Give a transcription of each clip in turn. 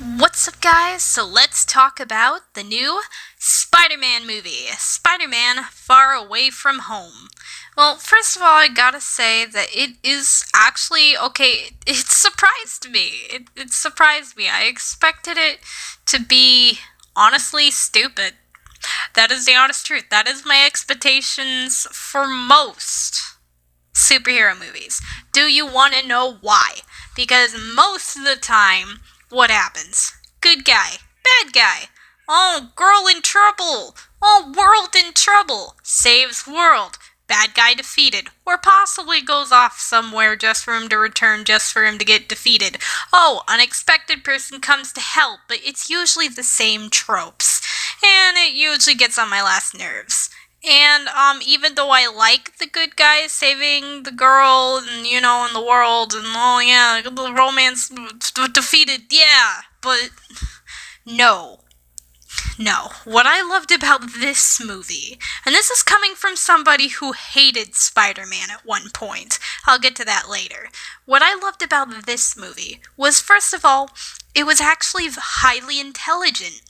What's up, guys? So let's talk about the new Spider-Man movie, Spider-Man Far Away from Home. Well, first of all, I gotta say that it is actually okay. It surprised me. It surprised me. I expected it to be honestly stupid. That is the honest truth. That is my expectations for most superhero movies. Do you want to know why? Because most of the time, what happens? Good guy, bad guy. Oh, girl in trouble. Oh, world in trouble. Saves world. Bad guy defeated. Or possibly goes off somewhere just for him to return, just for him to get defeated. Oh, unexpected person comes to help, but it's usually the same tropes. And it usually gets on my last nerves. And even though I like the good guy saving the girl and in the world and oh yeah, the romance defeated, yeah, but no. No. What I loved about this movie, and this is coming from somebody who hated Spider-Man at one point. I'll get to that later. What I loved about this movie was, first of all, it was actually highly intelligent.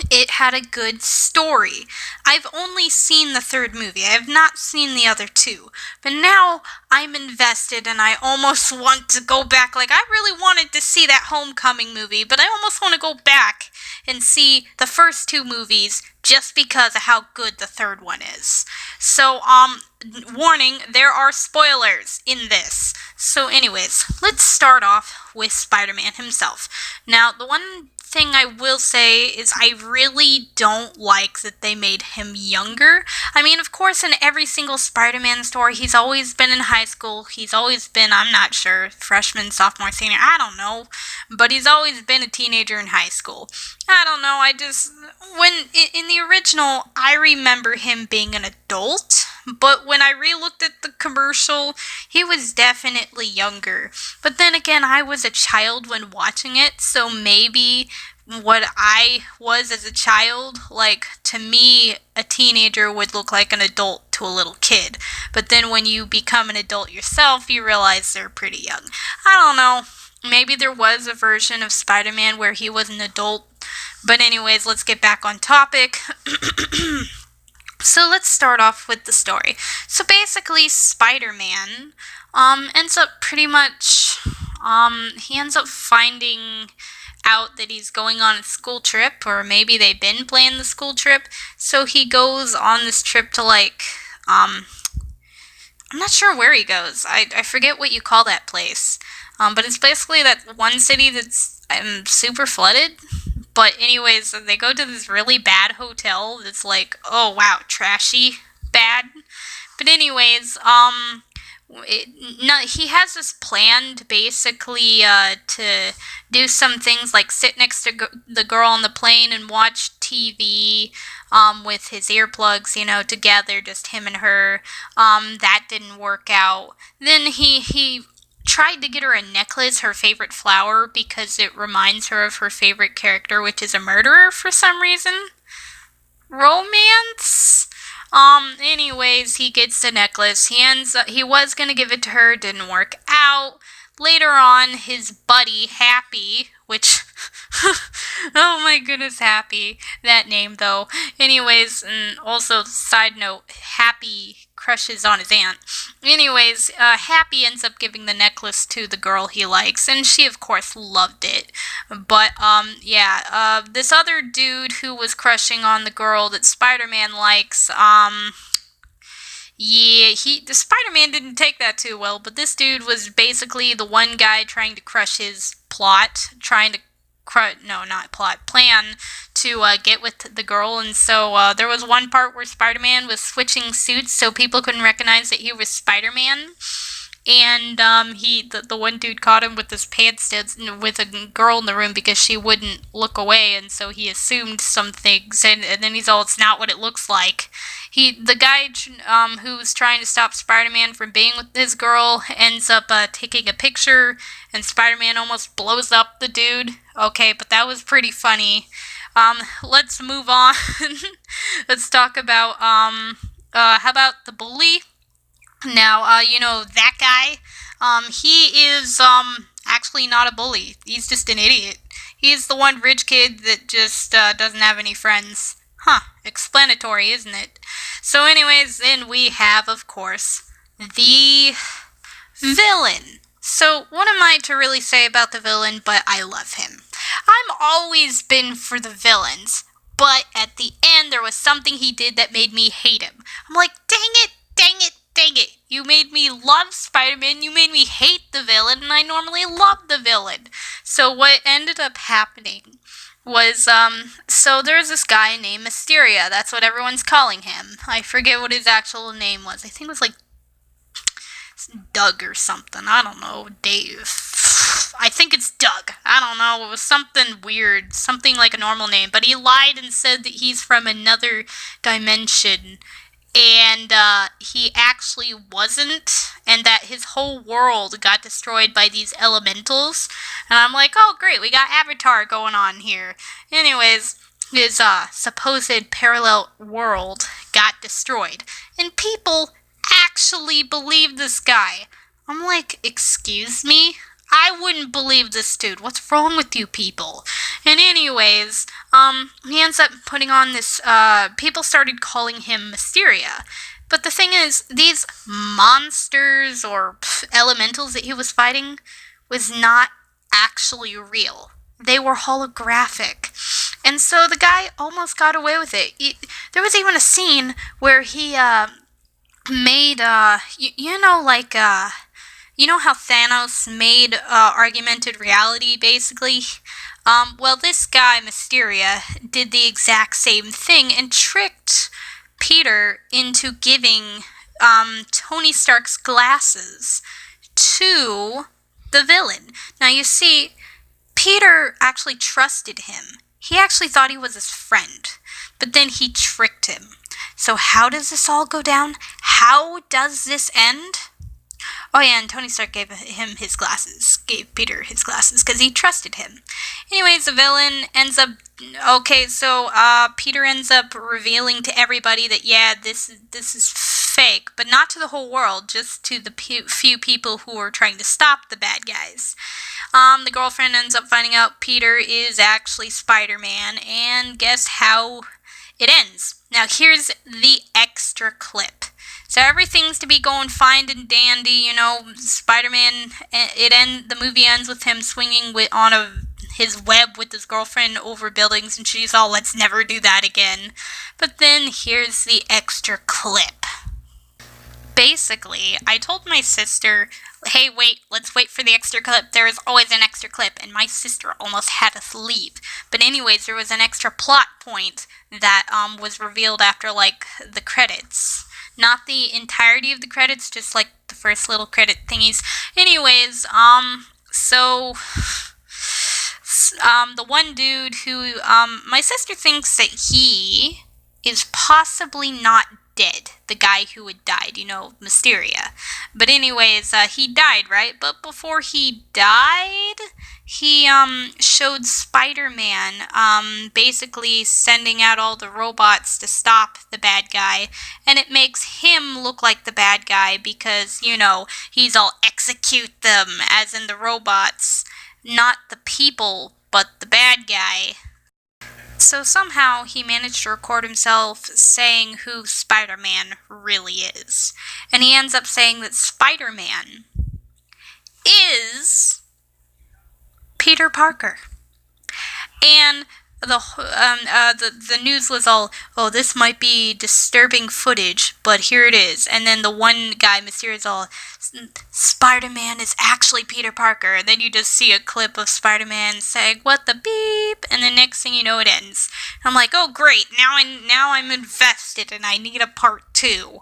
It had a good story. I've only seen the third movie. I have not seen the other two. But now I'm invested and I almost want to go back. Like, I really wanted to see that Homecoming movie, but I almost want to go back and see the first two movies just because of how good the third one is. So, warning, there are spoilers in this. So anyways, let's start off with Spider-Man himself. Now, the one thing I will say is I really don't like that they made him younger. I mean, of course, in every single Spider-Man story, he's always been in high school. He's always been, I'm not sure, freshman, sophomore, senior, I don't know. But he's always been a teenager in high school. I don't know, when, in the original, I remember him being an adult. But when I re-looked at the commercial, he was definitely younger. But then again, I was a child when watching it, so maybe what I was as a child, like, to me, a teenager would look like an adult to a little kid. But then when you become an adult yourself, you realize they're pretty young. I don't know. Maybe there was a version of Spider-Man where he was an adult. But anyways, let's get back on topic. So let's start off with the story. So basically, Spider-Man ends up pretty much, he ends up finding out that he's going on a school trip, or maybe they've been planning the school trip, so he goes on this trip to, like, I'm not sure where he goes. I forget what you call that place. But it's basically that one city that's super flooded. But anyways, they go to this really bad hotel that's like, oh wow, trashy bad. But anyways, he has this plan to basically to do some things like sit next to the girl on the plane and watch TV with his earplugs, together, just him and her. That didn't work out. Then he tried to get her a necklace, her favorite flower, because it reminds her of her favorite character, which is a murderer for some reason. Romance? Anyways, he gets the necklace. He was gonna give it to her, didn't work out. Later on, his buddy, Happy, which, oh my goodness, Happy, that name though. Anyways, and also, side note, Happy crushes on his aunt. Anyways, Happy ends up giving the necklace to the girl he likes, and she, of course, loved it. But, this other dude who was crushing on the girl that Spider-Man likes, the Spider-Man didn't take that too well, but this dude was basically the one guy trying to crush his plan to get with the girl, and so there was one part where Spider-Man was switching suits so people couldn't recognize that he was Spider-Man. And the one dude caught him with his pants down with a girl in the room because she wouldn't look away, and so he assumed some things, and then he's all, it's not what it looks like. The guy who was trying to stop Spider-Man from being with his girl ends up taking a picture, and Spider-Man almost blows up the dude. Okay, but that was pretty funny. Let's move on. Let's talk about how about the bully? Now, that guy, he is, actually not a bully. He's just an idiot. He's the one rich kid that just doesn't have any friends. Huh, explanatory, isn't it? So, anyways, then we have, of course, the villain. So, what am I to really say about the villain, but I love him? I'm always been for the villains, but at the end there was something he did that made me hate him. I'm like, dang it, dang it, dang it. You made me love Spider-Man, you made me hate the villain, and I normally love the villain. So what ended up happening was, so there's this guy named Mysteria. That's what everyone's calling him. I forget what his actual name was. I think it was like Doug or something. I don't know. Dave. I think it's Doug. I don't know. It was something weird. Something like a normal name. But he lied and said that he's from another dimension. And he actually wasn't. And that his whole world got destroyed by these elementals. And I'm like, oh, great. We got Avatar going on here. Anyways, his supposed parallel world got destroyed. And people actually believe this guy. I'm like, excuse me? I wouldn't believe this dude. What's wrong with you people? And anyways, he ends up putting on this, people started calling him Mysteria. But the thing is, these monsters or elementals that he was fighting was not actually real. They were holographic. And so the guy almost got away with it. There was even a scene where he, made you know, like you know how Thanos made augmented reality basically. Well, this guy Mysteria did the exact same thing and tricked Peter into giving Tony Stark's glasses to the villain. Now you see, Peter actually trusted him. He actually thought he was his friend, but then he tricked him. So how does this all go down? How does this end? Oh yeah, and Tony Stark gave him his glasses. Gave Peter his glasses because he trusted him. Anyways, the villain ends up... Okay, so Peter ends up revealing to everybody that, yeah, this is fake. But not to the whole world, just to the few people who are trying to stop the bad guys. The girlfriend ends up finding out Peter is actually Spider-Man. And guess how it ends? Now here's the extra clip. So everything's to be going fine and dandy, you know. Spider-Man, the movie ends with him swinging on his web with his girlfriend over buildings, and she's all, let's never do that again. But then here's the extra clip. Basically, I told my sister, hey, wait, let's wait for the extra clip. There is always an extra clip, and my sister almost had us leave. But anyways, there was an extra plot point that was revealed after, like, the credits. Not the entirety of the credits, just, like, the first little credit thingies. Anyways, the one dude who, my sister thinks that he is possibly not dead. The guy who had died, you know, Mysteria. But anyways, he died, right? But before he died, he, showed Spider-Man, basically sending out all the robots to stop the bad guy. And it makes him look like the bad guy because, you know, he's all execute them, as in the robots. Not the people, but the bad guy. So somehow he managed to record himself saying who Spider-Man really is. And he ends up saying that Spider-Man is Peter Parker. And the news was all, oh, this might be disturbing footage, but here it is. And then the one guy, Mysterio's all, Spider-Man is actually Peter Parker. And then you just see a clip of Spider-Man saying, what the beep? And the next thing you know, it ends. I'm like, oh, great. Now I'm invested and I need a part 2.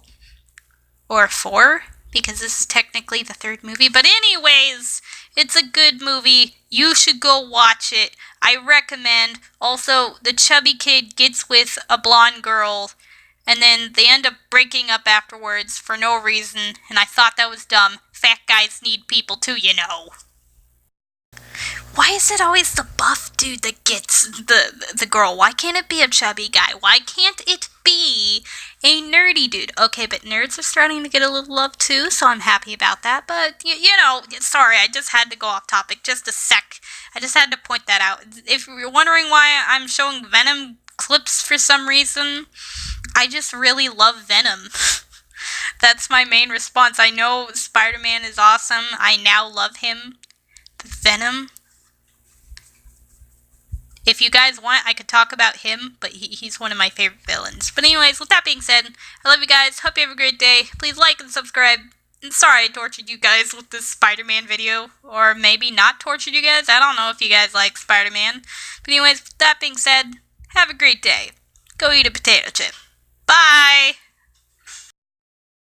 Or 4, because this is technically the 3rd movie. But anyways, it's a good movie. You should go watch it. I recommend. Also, the chubby kid gets with a blonde girl, and then they end up breaking up afterwards for no reason, and I thought that was dumb. Fat guys need people too, you know. Why is it always the buff dude that gets the girl? Why can't it be a chubby guy? Why can't it be a nerdy dude. Okay, but nerds are starting to get a little love too, so I'm happy about that. But, sorry, I just had to go off topic. Just a sec. I just had to point that out. If you're wondering why I'm showing Venom clips for some reason, I just really love Venom. That's my main response. I know Spider-Man is awesome. I now love him. But Venom, if you guys want, I could talk about him, but he's one of my favorite villains. But anyways, with that being said, I love you guys. Hope you have a great day. Please like and subscribe. And sorry I tortured you guys with this Spider-Man video. Or maybe not tortured you guys. I don't know if you guys like Spider-Man. But anyways, with that being said, have a great day. Go eat a potato chip. Bye!